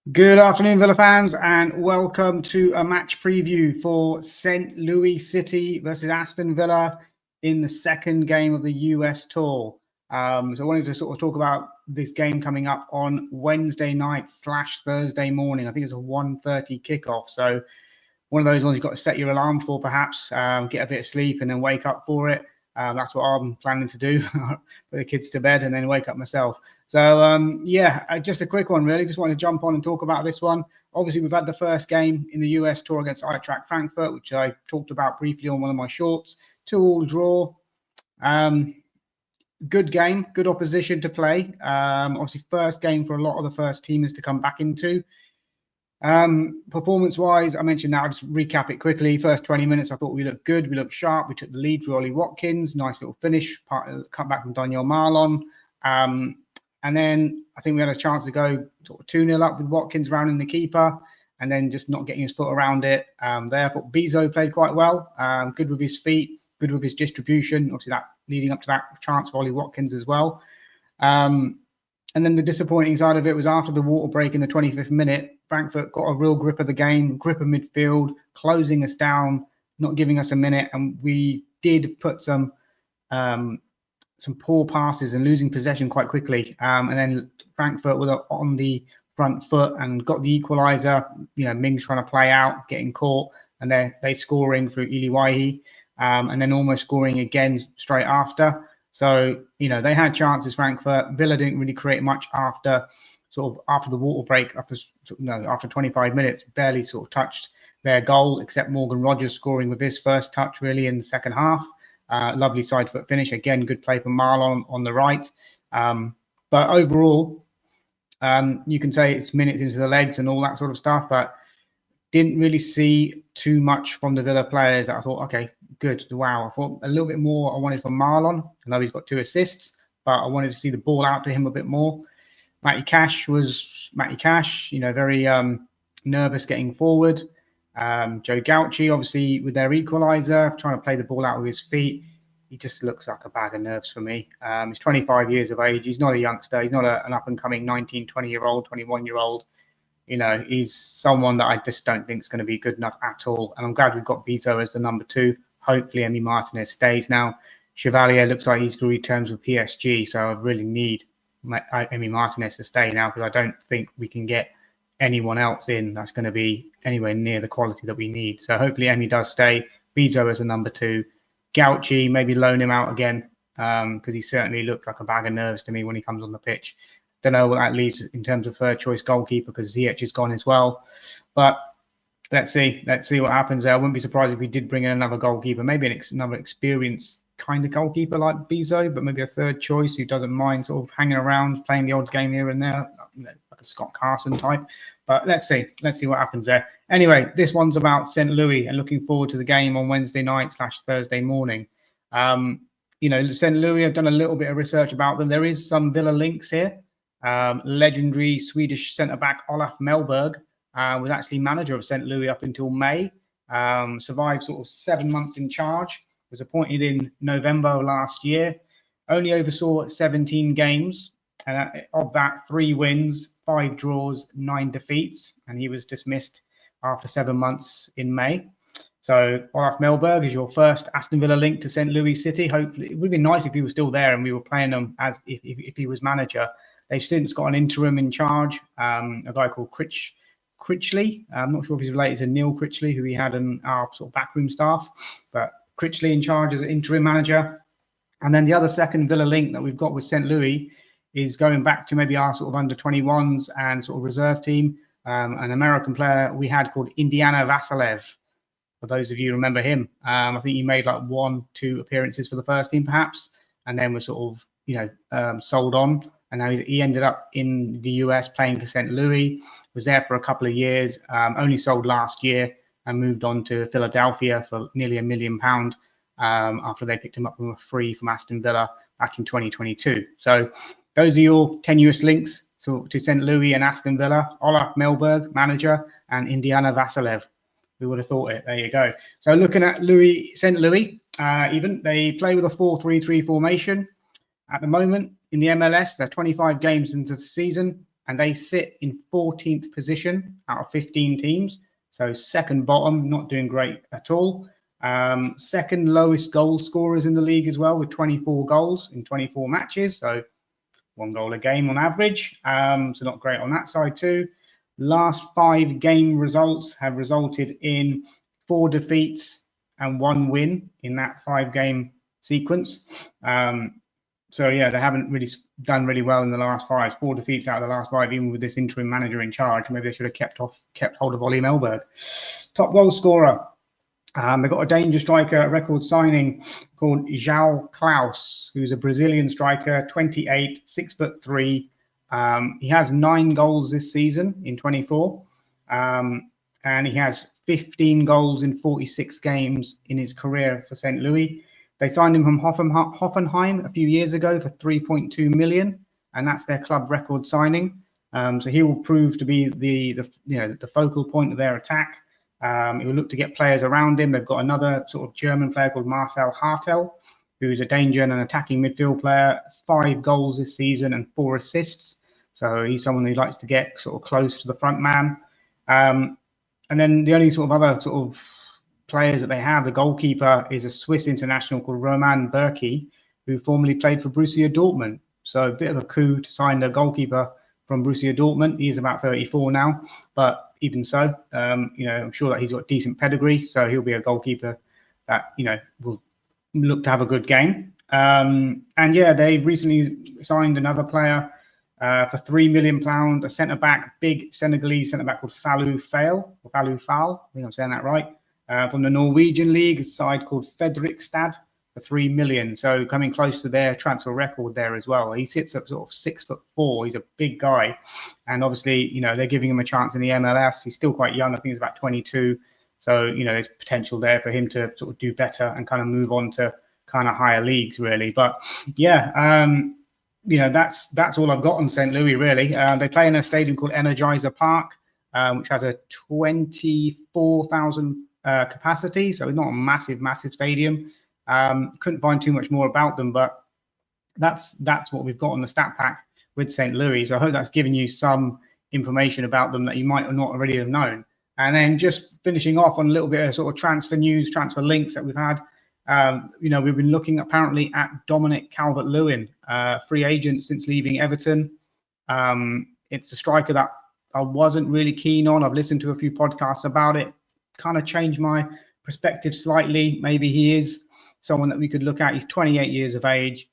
Good afternoon, Villa fans, and welcome to a match preview for St. Louis City versus Aston Villa in the second game of the US Tour. So I wanted to sort of talk about this game coming up on Wednesday night / Thursday morning. I think it's a 1:30 kickoff. So one of those ones you've got to set your alarm for, perhaps, get a bit of sleep and then wake up for it. That's what I'm planning to do, put the kids to bed and then wake up myself. So, just a quick one, really. Just want to jump on and talk about this one. Obviously, we've had the first game in the US Tour against Eintracht Frankfurt, which I talked about briefly on one of my shorts. 2-2 draw. Good game, good opposition to play. Obviously, first game for a lot of the first teamers to come back into. Performance-wise, I mentioned that. I'll just recap it quickly. First 20 minutes, I thought we looked good. We looked sharp. We took the lead for Ollie Watkins. Nice little finish. Cut back from Daniel Marlon. And then I think we had a chance to go sort of 2-0 up with Watkins rounding the keeper and then just not getting his foot around it. There, I thought Bezo played quite well. Good with his feet, good with his distribution. Obviously, that leading up to that chance for Ollie Watkins as well. And then the disappointing side of it was after the water break in the 25th minute, Frankfurt got a real grip of the game, grip of midfield, closing us down, not giving us a minute. And we did put some poor passes and losing possession quite quickly. And then Frankfurt were on the front foot and got the equaliser. You know, Mings trying to play out, getting caught, and they scoring through Iliwaihi, and then almost scoring again straight after. So, you know, they had chances, Frankfurt. Villa didn't really create much after the water break, after 25 minutes, barely sort of touched their goal, except Morgan Rogers scoring with his first touch really in the second half. Lovely side foot finish. Again, good play from Marlon on the right. But overall, you can say it's minutes into the legs and all that sort of stuff, but didn't really see too much from the Villa players. I thought, okay, good. Wow. I thought a little bit more I wanted from Marlon. I know he's got 2 assists, but I wanted to see the ball out to him a bit more. Matty Cash, you know, very nervous getting forward. Joe Gauci, obviously, with their equaliser, trying to play the ball out with his feet. He just looks like a bag of nerves for me. He's 25 years of age. He's not a youngster. He's not an up-and-coming 19, 20-year-old, 21-year-old. You know, he's someone that I just don't think is going to be good enough at all. And I'm glad we've got Bezo as the number 2. Hopefully, Emi Martinez stays now. Chevalier looks like he's agreed terms with PSG, so I really need Emi Martinez to stay now because I don't think we can get anyone else in that's going to be anywhere near the quality that we need. So hopefully Emi does stay. Bezo as a number 2. Gauci, maybe loan him out again because he certainly looked like a bag of nerves to me when he comes on the pitch. Don't know what that leaves in terms of third choice goalkeeper because Ziyech is gone as well. But let's see what happens there. I wouldn't be surprised if we did bring in another goalkeeper, maybe another experienced kind of goalkeeper like Bezo, but maybe a third choice who doesn't mind sort of hanging around, playing the odd game here and there, like a Scott Carson type. But let's see what happens there. Anyway, this one's about St. Louis and looking forward to the game on Wednesday night / Thursday morning. You know, St. Louis, I've done a little bit of research about them. There is some Villa links here. Legendary Swedish centre-back Olaf Mellberg was actually manager of St. Louis up until May. Survived sort of 7 months in charge. Was appointed in November of last year. Only oversaw 17 games. And of that, 3 wins, 5 draws, 9 defeats. And he was dismissed after 7 months in May. So Olaf Mellberg is your first Aston Villa link to St. Louis City. Hopefully, it would be nice if he was still there and we were playing him as if he was manager. They've since got an interim in charge, a guy called Critchley. I'm not sure if he's related to Neil Critchley, who we had in our sort of backroom staff, but Critchley in charge as an interim manager. And then the other second Villa link that we've got with St. Louis is going back to maybe our sort of under 21s and sort of reserve team. An American player we had called Indiana Vassilev. For those of you who remember him, I think he made like 1-2 appearances for the first team, perhaps, and then was sort of, sold on. And now he ended up in the US playing for St. Louis, was there for a couple of years, only sold last year and moved on to Philadelphia for nearly £1 million after they picked him up from a free from Aston Villa back in 2022. So those are your tenuous links to St. Louis and Aston Villa. Olaf Mellberg, manager, and Indiana Vassilev. Who would have thought it? There you go. So looking at St. Louis, they play with a 4-3-3 formation. At the moment, in the MLS, they're 25 games into the season. and they sit in 14th position out of 15 teams. So second bottom, not doing great at all. Second lowest goal scorers in the league as well, with 24 goals in 24 matches. So 1 goal a game on average. So not great on that side too. Last 5 game results have resulted in 4 defeats and 1 win in that 5-game sequence. So yeah, they haven't really done really well in the last 5. 4 defeats out of the last 5, even with this interim manager in charge. Maybe they should have kept hold of Ollie Mellberg. Top goal scorer. They've got a danger striker, a record signing called Joao Klauss, who's a Brazilian striker, 28, 6'3". He has 9 goals this season in 24, and he has 15 goals in 46 games in his career for St. Louis. They signed him from Hoffenheim a few years ago for 3.2 million, and that's their club record signing. So he will prove to be the focal point of their attack. He will look to get players around him. They've got another sort of German player called Marcel Hartel, who's a danger and an attacking midfield player. 5 goals this season and 4 assists. So he's someone who likes to get sort of close to the front man. And then the only sort of other sort of players that they have, the goalkeeper is a Swiss international called Roman Bürki, who formerly played for Borussia Dortmund. So a bit of a coup to sign the goalkeeper from Borussia Dortmund. He is about 34 now, but even so, I'm sure that he's got decent pedigree. So he'll be a goalkeeper that, will look to have a good game. And yeah, they recently signed another player for £3 million, a centre-back, big Senegalese centre-back called Fallou Fall. I think I'm saying that right. From the Norwegian league, a side called Fredrikstad for £3 million. So coming close to their transfer record there as well. He sits up sort of 6'4". He's a big guy. And obviously, they're giving him a chance in the MLS. He's still quite young. I think he's about 22. So, there's potential there for him to sort of do better and kind of move on to kind of higher leagues, really. But yeah, that's all I've got on St. Louis, really. They play in a stadium called Energizer Park, which has a 24,000 capacity. So it's not a massive stadium. Couldn't find too much more about them, but that's what we've got on the stat pack with St. Louis. So I hope that's given you some information about them that you might not already have known. And then just finishing off on a little bit of sort of transfer news, transfer links that we've had. We've been looking apparently at Dominic Calvert-Lewin, free agent since leaving Everton. It's a striker that I wasn't really keen on. I've listened to a few podcasts about it, kind of changed my perspective slightly. Maybe he is someone that we could look at. He's 28 years of age.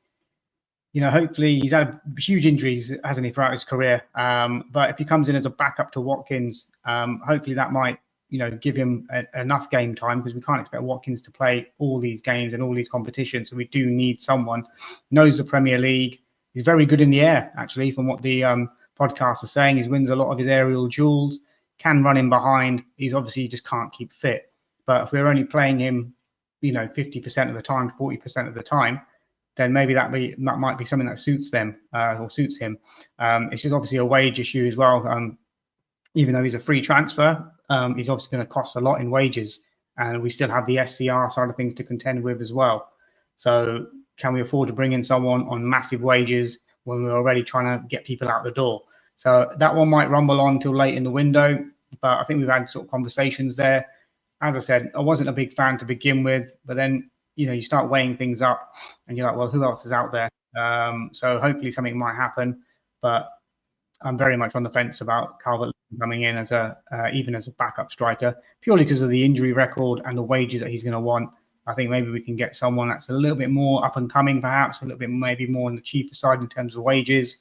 Hopefully he's had huge injuries, hasn't he, throughout his career. But if he comes in as a backup to Watkins, hopefully that might, give him enough game time, because we can't expect Watkins to play all these games and all these competitions. So we do need someone who knows the Premier League. He's very good in the air, actually, from what the podcasts are saying. He wins a lot of his aerial duels, can run in behind. He's obviously just can't keep fit. But if we're only playing him, 50% of the time, 40% of the time, then maybe that might be something that suits them or suits him. It's just obviously a wage issue as well. Even though he's a free transfer, he's obviously going to cost a lot in wages, and we still have the SCR side of things to contend with as well. So can we afford to bring in someone on massive wages when we're already trying to get people out the door? So that one might rumble on till late in the window, but I think we've had sort of conversations there. As I said, I wasn't a big fan to begin with, but then, you start weighing things up and you're like, well, who else is out there? So hopefully something might happen, but I'm very much on the fence about Calvert coming in as even as a backup striker, purely because of the injury record and the wages that he's going to want. I think maybe we can get someone that's a little bit more up and coming, perhaps a little bit maybe more on the cheaper side in terms of wages.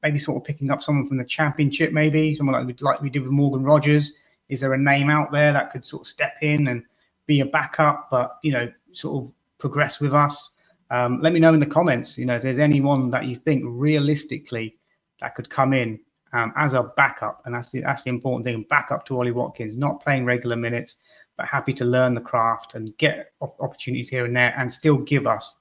Maybe sort of picking up someone from the Championship, maybe someone like we did with Morgan Rogers. Is there a name out there that could sort of step in and be a backup, but sort of progress with us? Let me know in the comments. If there's anyone that you think realistically that could come in as a backup, and that's the important thing. Backup to Ollie Watkins, not playing regular minutes, but happy to learn the craft and get opportunities here and there, and still give us.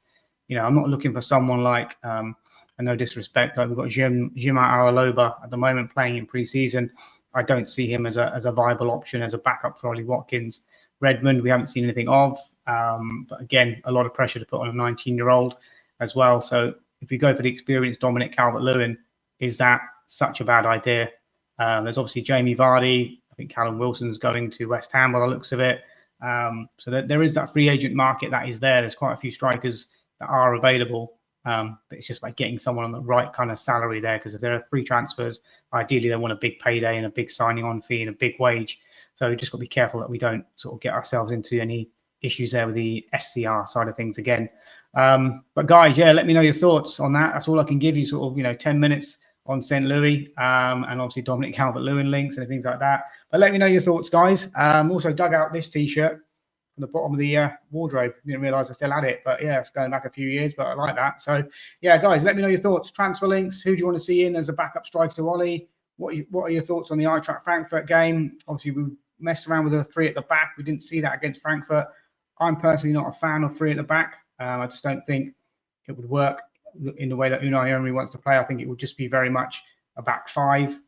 I'm not looking for someone like, and no disrespect, like we've got Jim Araloba at the moment playing in pre-season. I don't see him as a viable option as a backup for Ollie Watkins. Redmond, we haven't seen anything of, but again, a lot of pressure to put on a 19-year-old as well. So if we go for the experienced Dominic Calvert-Lewin, is that such a bad idea. There's obviously Jamie Vardy. I think Callum Wilson's going to West Ham by the looks of it. So there is that free agent market that is there. There's quite a few strikers that are available. But it's just about getting someone on the right kind of salary there, because if there are free transfers, ideally they want a big payday and a big signing on fee and a big wage. So we just got to be careful that we don't sort of get ourselves into any issues there with the SCR side of things again. But guys, yeah, let me know your thoughts on that. That's all I can give you, sort of, 10 minutes on St. Louis, and obviously Dominic Calvert-Lewin links and things like that. But let me know your thoughts, guys. Also dug out this T-shirt from the bottom of the wardrobe. Didn't realise I still had it, but yeah, it's going back a few years, but I like that. So yeah, guys, let me know your thoughts. Transfer links. Who do you want to see in as a backup striker to Ollie? What are your thoughts on the Eintracht Frankfurt game? Obviously, we messed around with a 3 at the back. We didn't see that against Frankfurt. I'm personally not a fan of 3 at the back. I just don't think it would work in the way that Unai Emery wants to play. I think it would just be very much a back 5.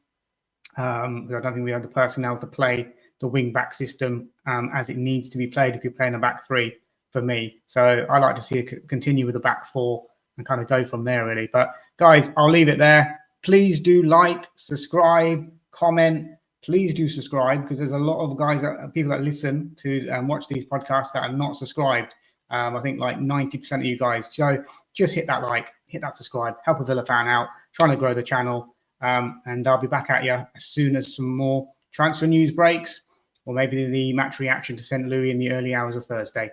I don't think we have the personnel to play the wing back system as it needs to be played if you're playing a back 3 for me. So I like to see it continue with a back 4 and kind of go from there, really. But guys, I'll leave it there. Please do like, subscribe, comment. Please do subscribe, because there's a lot of guys, people that listen to watch these podcasts that are not subscribed. I think like 90% of you guys. So just hit that like, hit that subscribe, help a Villa fan out, trying to grow the channel. And I'll be back at you as soon as some more transfer news breaks, or maybe the match reaction to St. Louis in the early hours of Thursday.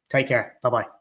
Take care. Bye-bye.